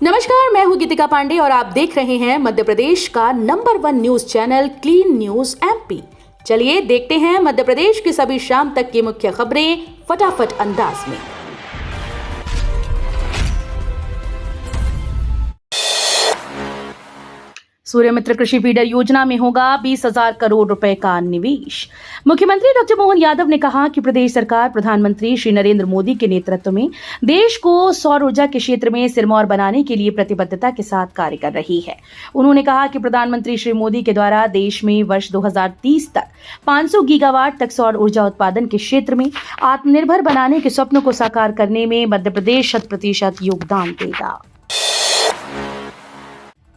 नमस्कार, मैं हूं गीतिका पांडे और आप देख रहे हैं मध्य प्रदेश का number 1 news channel clean news MP. चलिए देखते हैं मध्य प्रदेश की सभी शाम तक की मुख्य खबरें फटाफट अंदाज में। सूर्यमित्र कृषि फीडर योजना में होगा 20,000 करोड़ रुपए का निवेश। मुख्यमंत्री डॉक्टर मोहन यादव ने कहा कि प्रदेश सरकार प्रधानमंत्री श्री नरेंद्र मोदी के नेतृत्व में देश को सौर ऊर्जा के क्षेत्र में सिरमौर बनाने के लिए प्रतिबद्धता के साथ कार्य कर रही है। उन्होंने कहा कि प्रधानमंत्री श्री मोदी के द्वारा देश में वर्ष 2030 तक 500 गीगावाट तक सौर ऊर्जा उत्पादन के क्षेत्र में आत्मनिर्भर बनाने के स्वप्न को साकार करने में मध्य प्रदेश 100% योगदान देगा।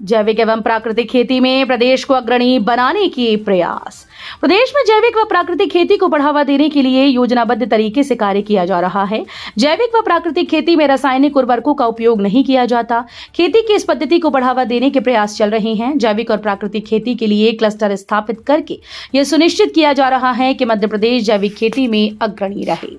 जैविक एवं प्राकृतिक खेती में प्रदेश को अग्रणी बनाने के प्रयास। प्रदेश में जैविक व प्राकृतिक खेती को बढ़ावा देने के लिए योजनाबद्ध तरीके से कार्य किया जा रहा है। जैविक व प्राकृतिक खेती में रासायनिक उर्वरकों का उपयोग नहीं किया जाता। खेती की इस पद्धति को बढ़ावा देने के प्रयास चल रहे हैं। जैविक और प्राकृतिक खेती के लिए क्लस्टर स्थापित करके यह सुनिश्चित किया जा रहा है कि मध्य प्रदेश जैविक खेती में अग्रणी रहे।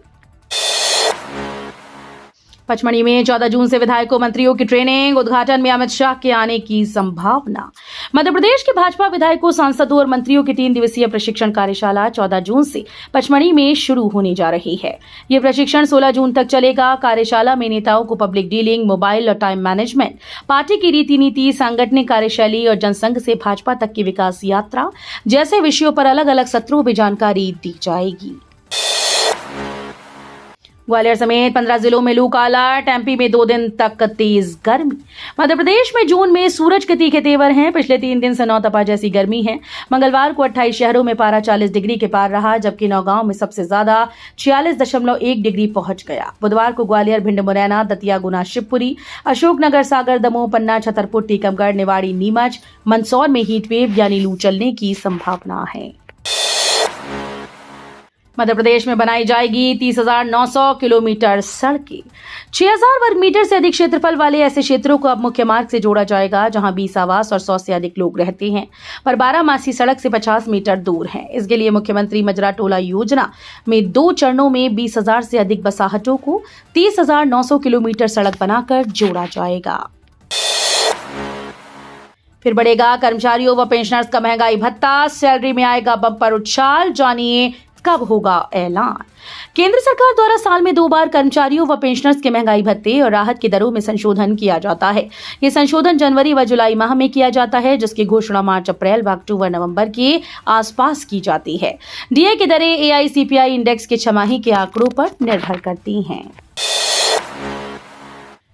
पचमढ़ी में 14 जून से विधायकों मंत्रियों की ट्रेनिंग, उद्घाटन में अमित शाह के आने की संभावना। मध्य प्रदेश के भाजपा विधायकों, सांसदों और मंत्रियों की 3 दिवसीय प्रशिक्षण कार्यशाला 14 जून से पचमढ़ी में शुरू होने जा रही है। यह प्रशिक्षण 16 जून तक चलेगा। कार्यशाला में नेताओं को पब्लिक डीलिंग, मोबाइल और टाइम मैनेजमेंट, पार्टी की रीति नीति, सांगठनिक कार्यशैली और जनसंघ से भाजपा तक की विकास यात्रा जैसे विषयों पर अलग अलग सत्रों में जानकारी दी जाएगी। ग्वालियर समेत 15 जिलों में लू का अलर्ट। एमपी में 2 दिन तक तेज गर्मी। मध्य प्रदेश में जून में सूरज के तीखे तेवर हैं। पिछले 3 दिन से नौतपा जैसी गर्मी है। मंगलवार को 28 शहरों में पारा 40 डिग्री के पार रहा, जबकि नौगांव में सबसे ज्यादा 46.1 डिग्री पहुंच गया। बुधवार को ग्वालियर, भिंड, मुरैना, दतिया, गुना, शिवपुरी, अशोकनगर, सागर, दमोह, पन्ना, छतरपुर, टीकमगढ़, निवाड़ी, नीमच, मंदसौर में हीटवेव यानी लू चलने की संभावना है। मध्य प्रदेश में बनाई जाएगी 30,900 किलोमीटर सड़कें। 6,000 वर्ग मीटर से अधिक क्षेत्रफल वाले ऐसे क्षेत्रों को अब मुख्य मार्ग से जोड़ा जाएगा जहां 20 आवास और 100 से अधिक लोग रहते हैं, पर 12 सड़क से 50 मीटर दूर है। इसके लिए मुख्यमंत्री मजरा टोला योजना में 2 चरणों में 20,000 से अधिक बसाहटों को 30,900 किलोमीटर सड़क बनाकर जोड़ा जाएगा। फिर बढ़ेगा कर्मचारियों व पेंशनर्स का महंगाई भत्ता। सैलरी में आएगा बम्पर उछाल। जानिए कब होगा ऐलान। केंद्र सरकार द्वारा साल में 2 बार कर्मचारियों व पेंशनर्स के महंगाई भत्ते और राहत की दरों में संशोधन किया जाता है। ये संशोधन जनवरी व जुलाई माह में किया जाता है, जिसकी घोषणा मार्च, अप्रैल व अक्टूबर, नवंबर के आसपास की जाती है। डीए की दरें एआईसीपीआई इंडेक्स के छमाही के आंकड़ों पर निर्भर करती हैं।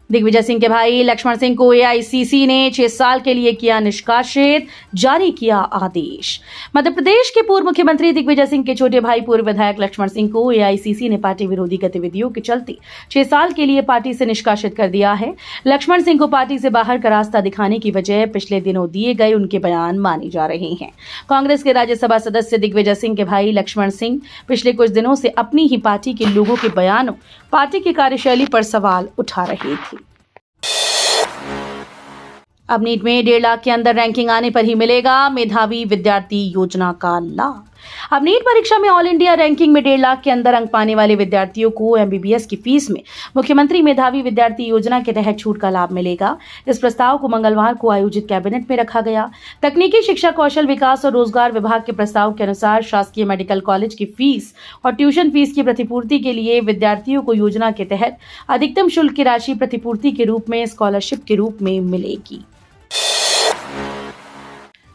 दिग्विजय सिंह के भाई लक्ष्मण सिंह को एआईसीसी ने 6 साल के लिए किया निष्कासित, जारी किया आदेश। मध्य प्रदेश के पूर्व मुख्यमंत्री दिग्विजय सिंह के छोटे भाई पूर्व विधायक लक्ष्मण सिंह को एआईसीसी ने पार्टी विरोधी गतिविधियों के चलते 6 साल के लिए पार्टी से निष्कासित कर दिया है। लक्ष्मण सिंह को पार्टी से बाहर का रास्ता दिखाने की वजह पिछले दिनों दिए गए उनके बयान मानी जा रहे हैं। कांग्रेस के राज्यसभा सदस्य दिग्विजय सिंह के भाई लक्ष्मण सिंह पिछले कुछ दिनों से अपनी ही पार्टी के लोगों के बयानों, पार्टी की कार्यशैली पर सवाल उठा रहे थे। अब नीट में 1.5 लाख के अंदर रैंकिंग आने पर ही मिलेगा मेधावी विद्यार्थी योजना का लाभ। अब नीट परीक्षा में ऑल इंडिया रैंकिंग में 1.5 लाख के अंदर अंक पाने वाले विद्यार्थियों को एमबीबीएस की फीस में मुख्यमंत्री मेधावी विद्यार्थी योजना के तहत छूट का लाभ मिलेगा। इस प्रस्ताव को मंगलवार को आयोजित कैबिनेट में रखा गया। तकनीकी शिक्षा, कौशल विकास और रोजगार विभाग के प्रस्ताव के अनुसार शासकीय मेडिकल कॉलेज की फीस और ट्यूशन फीस की प्रतिपूर्ति के लिए विद्यार्थियों को योजना के तहत अधिकतम शुल्क की राशि प्रतिपूर्ति के रूप में स्कॉलरशिप के रूप में मिलेगी।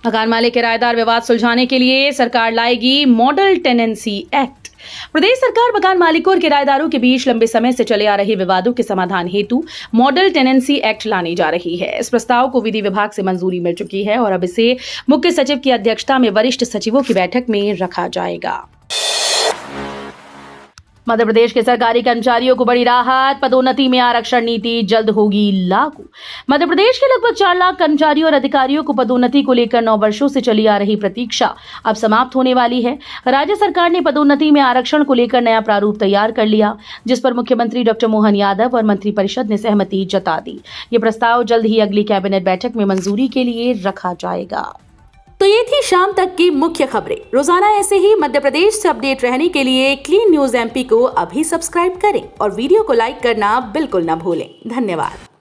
मकान मालिक किराएदार विवाद सुलझाने के लिए सरकार लाएगी मॉडल टेनेंसी एक्ट। प्रदेश सरकार मकान मालिकों और किराएदारों के बीच लंबे समय से चले आ रहे विवादों के समाधान हेतु मॉडल टेनेंसी एक्ट लाने जा रही है। इस प्रस्ताव को विधि विभाग से मंजूरी मिल चुकी है और अब इसे मुख्य सचिव की अध्यक्षता में वरिष्ठ सचिवों की बैठक में रखा जाएगा। मध्य प्रदेश के सरकारी कर्मचारियों को बड़ी राहत। पदोन्नति में आरक्षण नीति जल्द होगी लागू। मध्य प्रदेश के लगभग 4 लाख कर्मचारियों और अधिकारियों को पदोन्नति को लेकर 9 वर्षों से चली आ रही प्रतीक्षा अब समाप्त होने वाली है। राज्य सरकार ने पदोन्नति में आरक्षण को लेकर नया प्रारूप तैयार कर लिया, जिस पर मुख्यमंत्री डॉक्टर मोहन यादव और मंत्रिपरिषद ने सहमति जता दी। ये प्रस्ताव जल्द ही अगली कैबिनेट बैठक में मंजूरी के लिए रखा जाएगा। तो ये थी शाम तक की मुख्य खबरें। रोजाना ऐसे ही मध्य प्रदेश से अपडेट रहने के लिए क्लीन न्यूज एमपी को अभी सब्सक्राइब करें और वीडियो को लाइक करना बिल्कुल न भूलें। धन्यवाद।